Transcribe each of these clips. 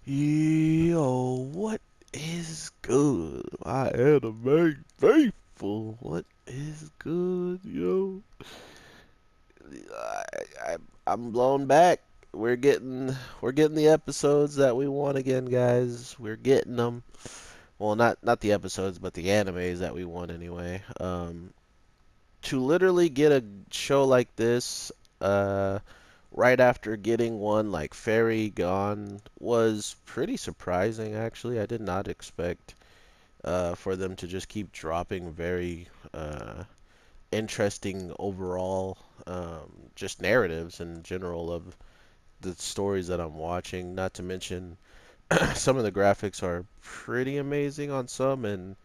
Yo, what is good? My anime faithful. What is good, yo? I, I I'm blown back. We're getting the episodes that we want again, guys. We're getting them. Well, not the episodes, but the animes that we want anyway. To literally get a show like this, right after getting one like Fairy Gone was pretty surprising, actually. I did not expect for them to just keep dropping very interesting overall just narratives in general of the stories that I'm watching. Not to mention some of the graphics are pretty amazing on some, and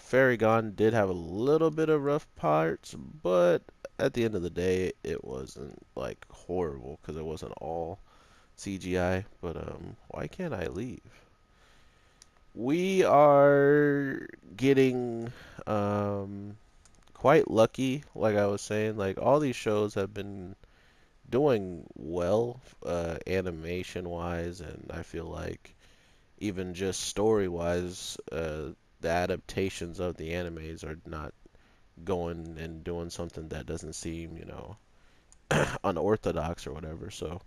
Fairy Gone did have a little bit of rough parts, but at the end of the day, it wasn't like horrible because it wasn't all CGI. But why can't I leave? We are getting um quite lucky, like I was saying. Like all these shows have been doing well, animation wise, and I feel like even just story wise, the adaptations of the animes are not going and doing something that doesn't seem, unorthodox or whatever. So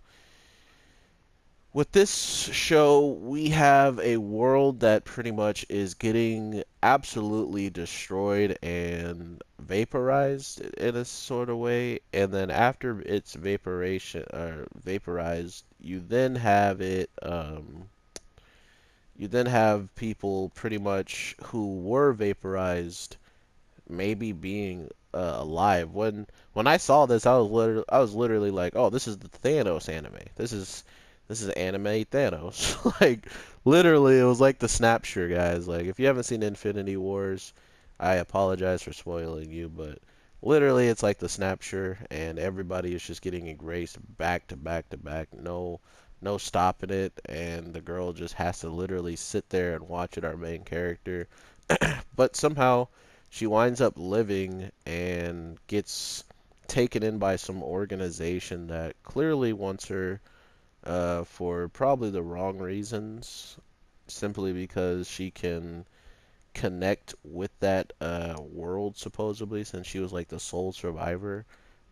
with this show, we have a world that pretty much is getting absolutely destroyed and vaporized in a sort of way. And then after its vaporation or vaporized, you then have people pretty much who were vaporized maybe being alive. When I saw this, I was literally like, "Oh, this is the Thanos anime. This is anime Thanos." Like literally, it was like the Snapshot guys. Like if you haven't seen Infinity Wars, I apologize for spoiling you, but literally, it's like the Snapshot, and everybody is just getting erased back to back to back. No stopping it, and the girl just has to literally sit there and watch it. Our main character, but somehow she winds up living and gets taken in by some organization that clearly wants her for probably the wrong reasons, simply because she can connect with that world supposedly, since she was like the sole survivor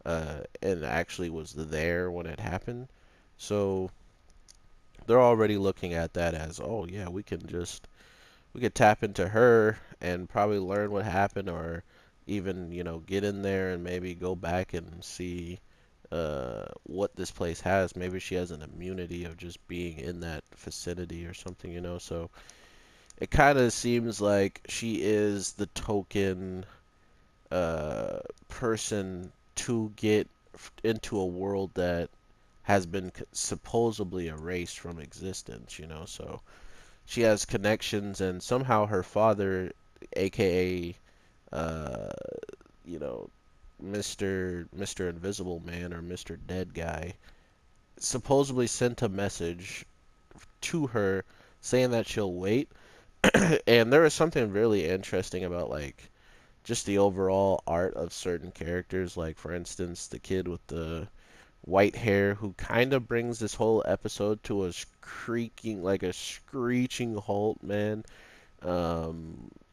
and actually was there when it happened. So they're already looking at that as, oh yeah, we could tap into her and probably learn what happened, or even get in there and maybe go back and see what this place has. Maybe she has an immunity of just being in that vicinity or something. So it kind of seems like she is the token person to get into a world that has been supposedly erased from existence. So she has connections, and somehow her father, aka uh, you know, Mr. Invisible Man or Mr. Dead Guy, supposedly sent a message to her saying that she'll wait. And there is something really interesting about like just the overall art of certain characters. Like for instance, the kid with the white hair who kind of brings this whole episode to a creaking, like a screeching halt, man.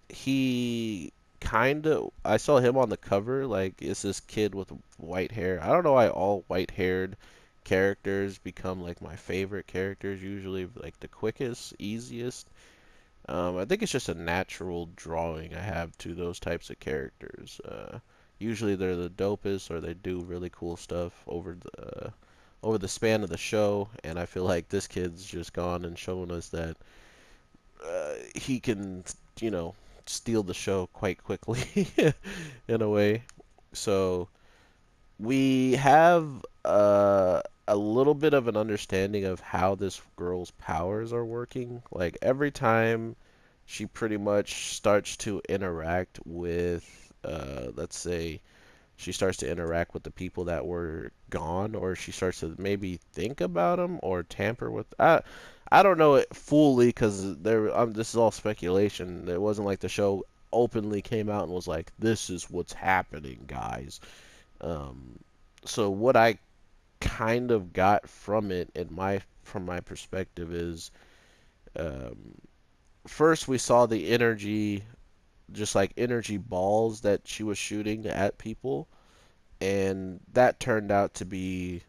He kind of, I saw him on the cover. Like, is this kid with white hair? I don't know why all white-haired characters become like my favorite characters. Usually, like the quickest, easiest. I think it's just a natural drawing I have to those types of characters. Usually, they're the dopest, or they do really cool stuff over the span of the show. And I feel like this kid's just gone and shown us that he can, you know, steal the show quite quickly in a way. So we have a little bit of an understanding of how this girl's powers are working. Like every time she pretty much starts to interact with, let's say, she starts to interact with the people that were gone, or she starts to maybe think about them or tamper with. I don't know it fully because this is all speculation. It wasn't like the show openly came out and was like, "This is what's happening, guys." Um, so what I kind of got from it in my from my perspective is um, first we saw the energy, just like energy balls that she was shooting at people, and that turned out to be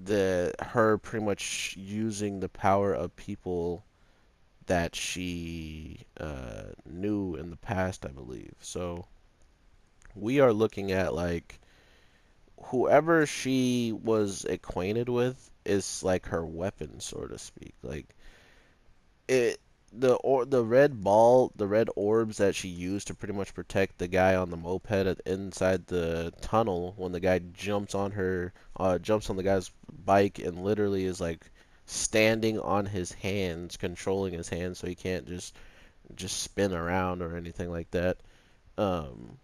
the her pretty much using the power of people that she knew in the past, I believe. So we are looking at like whoever she was acquainted with is like her weapon, so to speak. Like it, the red ball, the red orbs that she used to pretty much protect the guy on the moped inside the tunnel when the guy jumps on the guy's bike and literally is like standing on his hands, controlling his hands so he can't just spin around or anything like that. Um,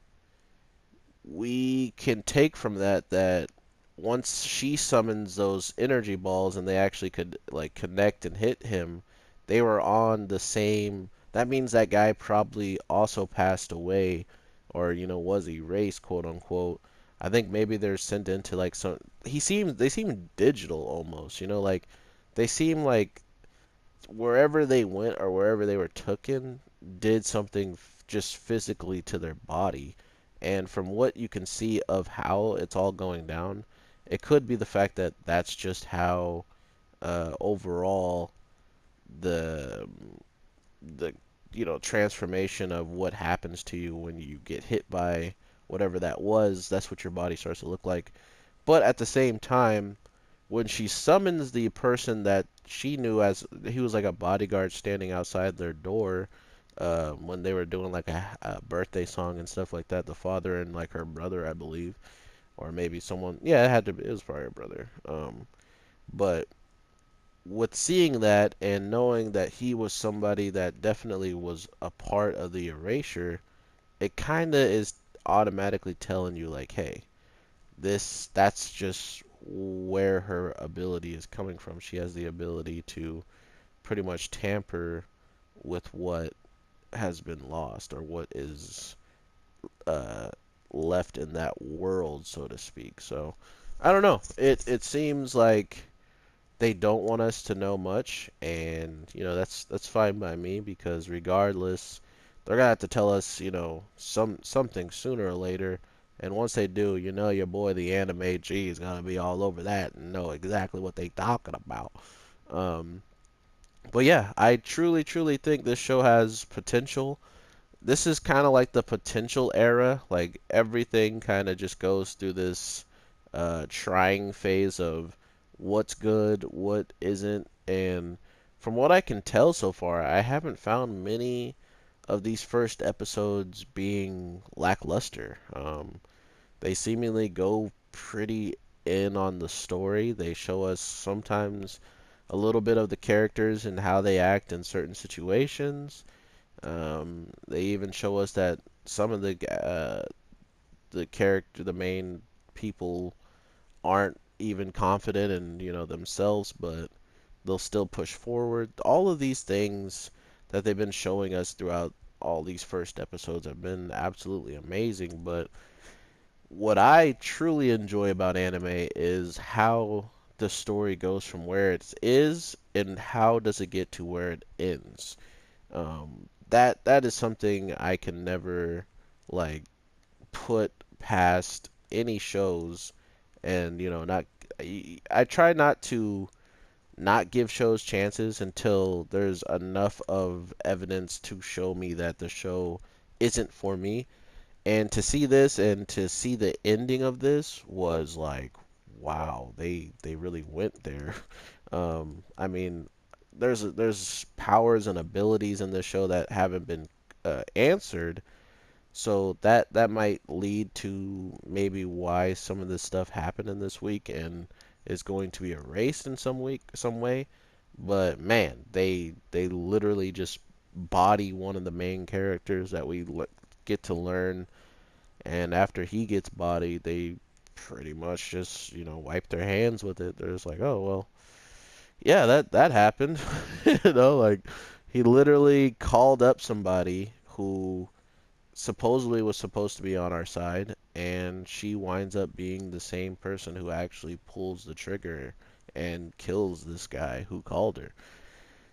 we can take from that once she summons those energy balls and they actually could like connect and hit him, they were on the same. That means that guy probably also passed away, or was erased, quote unquote. I think maybe they're sent into like some. They seem digital almost, like they seem like wherever they went or wherever they were taken did something just physically to their body. And from what you can see of how it's all going down, it could be the fact that that's just how overall the the transformation of what happens to you when you get hit by whatever that was. That's what your body starts to look like. But at the same time, when she summons the person that she knew as he was like a bodyguard standing outside their door when they were doing like a birthday song and stuff like that, the father and like her brother, I believe, or maybe someone. Yeah, it was probably her brother. But with seeing that and knowing that he was somebody that definitely was a part of the erasure, it kind of is automatically telling you like, hey, that's just where her ability is coming from. She has the ability to pretty much tamper with what has been lost or what is uh, left in that world, so to speak. So I don't know. It seems like they don't want us to know much, and that's fine by me because regardless, they're gonna have to tell us something sooner or later. And once they do, your boy the anime G is gonna be all over that and know exactly what they talking about. Um, but yeah, I truly, truly think this show has potential. This is kind of like the potential era. Like everything kind of just goes through this trying phase of what's good, what isn't, and from what I can tell so far, I haven't found many of these first episodes being lackluster. They seemingly go pretty in on the story. They show us sometimes a little bit of the characters and how they act in certain situations. They even show us that some of the main people aren't even confident in themselves, but they'll still push forward. All of these things that they've been showing us throughout all these first episodes have been absolutely amazing. But what I truly enjoy about anime is how the story goes from where it is and how does it get to where it ends. That is something I can never like put past any shows, and not. I try not to not give shows chances until there's enough of evidence to show me that the show isn't for me. And to see this and to see the ending of this was like, wow, they really went there. I mean, there's powers and abilities in this show that haven't been answered, so that might lead to maybe why some of this stuff happened in this week and is going to be erased in some way. But man, they literally just body one of the main characters that get to learn, and after he gets bodied, they pretty much just wipe their hands with it. They're just like, oh well, yeah, that happened. Like he literally called up somebody who supposedly was supposed to be on our side, and she winds up being the same person who actually pulls the trigger and kills this guy who called her.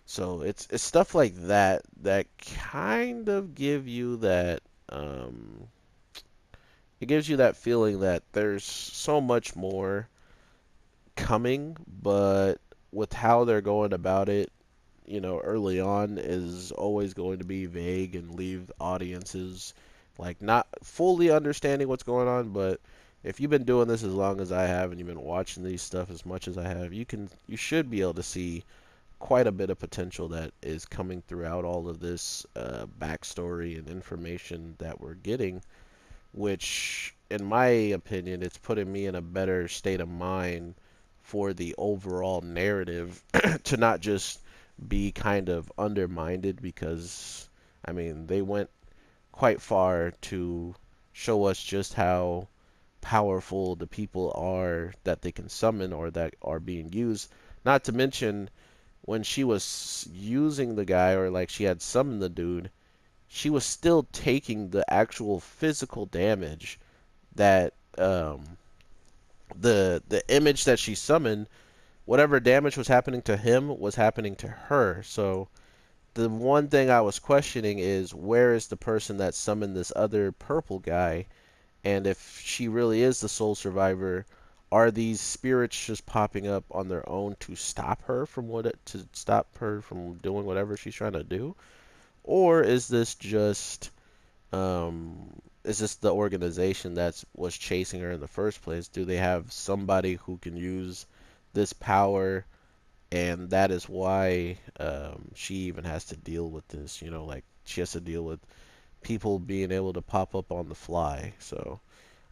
So it's stuff like that that kind of give you that it gives you that feeling that there's so much more coming, but with how they're going about it, early on is always going to be vague and leave audiences like not fully understanding what's going on. But if you've been doing this as long as I have and you've been watching these stuff as much as I have, you should be able to see quite a bit of potential that is coming throughout all of this backstory and information that we're getting, which, in my opinion, it's putting me in a better state of mind for the overall narrative to not just be kind of undermined because, I mean, they went quite far to show us just how powerful the people are that they can summon or that are being used. Not to mention, when she was using the guy or like she had summoned the dude, she was still taking the actual physical damage that the image that she summoned, whatever damage was happening to him was happening to her. So the one thing I was questioning is where is the person that summoned this other purple guy, and if she really is the sole survivor, are these spirits just popping up on their own to stop her from doing whatever she's trying to do, or is this the organization that was chasing her in the first place? Do they have somebody who can use this power, and that is why she even has to deal with this? Like she has to deal with people being able to pop up on the fly. So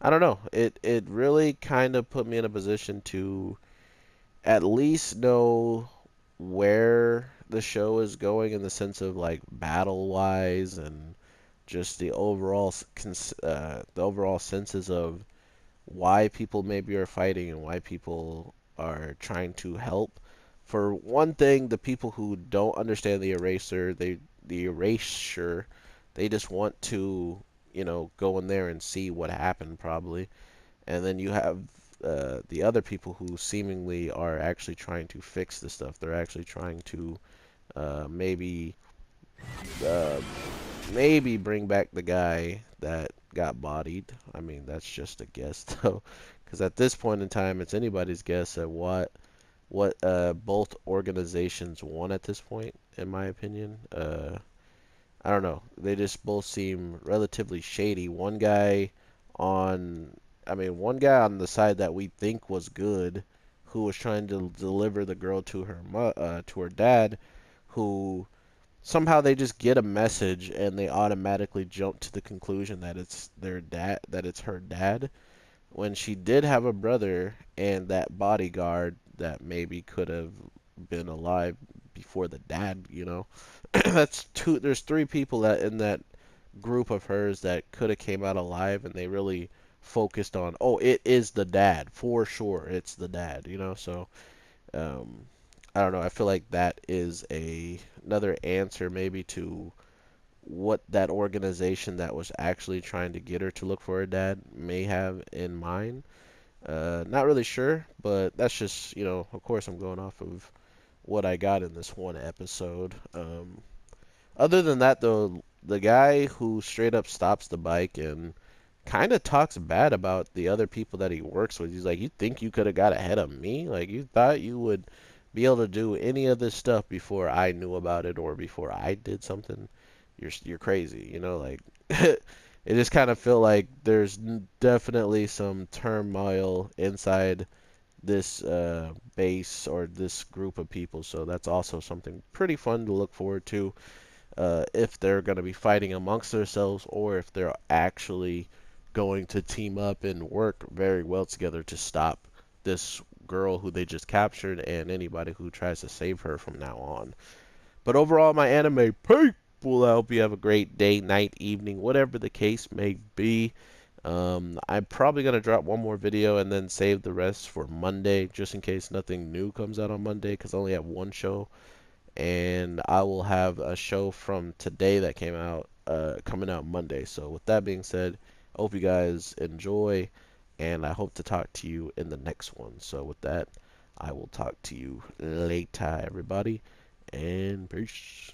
I don't know. It really kind of put me in a position to at least know where the show is going in the sense of like battle wise and just the overall senses of why people maybe are fighting and why people are trying to help. For one thing, the people who don't understand the erasure, they just want to, go in there and see what happened probably. And then you have the other people who seemingly are actually trying to fix the stuff. They're actually trying to maybe uh, maybe bring back the guy that got bodied. I mean, that's just a guess though, because at this point in time, it's anybody's guess at what both organizations want at this point, in my opinion. I don't know. They just both seem relatively shady. On, one guy on the side that we think was good, who was trying to deliver the girl to to her dad, who somehow they just get a message and they automatically jump to the conclusion that it's their dad, that it's her dad, when she did have a brother and that bodyguard that maybe could have been alive before the dad. That's two. There's three people that in that group of hers that could have came out alive, and they really focused on, oh, it is the dad for sure. It's the dad. So um, I don't know. I feel like that is another answer maybe to what that organization that was actually trying to get her to look for her dad may have in mind. Not really sure, but that's just, of course I'm going off of what I got in this one episode. Other than that, though, the guy who straight up stops the bike and kind of talks bad about the other people that he works with. He's like, "You think you could have got ahead of me? Like, you thought you would be able to do any of this stuff before I knew about it or before I did something? You're crazy." Like it just kind of feel like there's definitely some turmoil inside this base or this group of people. So that's also something pretty fun to look forward to, if they're going to be fighting amongst themselves or if they're actually going to team up and work very well together to stop this girl who they just captured and anybody who tries to save her from now on. But overall, my anime people, I hope you have a great day, night, evening, whatever the case may be. I'm probably going to drop one more video and then save the rest for Monday, just in case nothing new comes out on Monday, because I only have one show. And I will have a show from today that came out, coming out Monday. So with that being said, I hope you guys enjoy, and I hope to talk to you in the next one. So with that, I will talk to you later, everybody, and peace.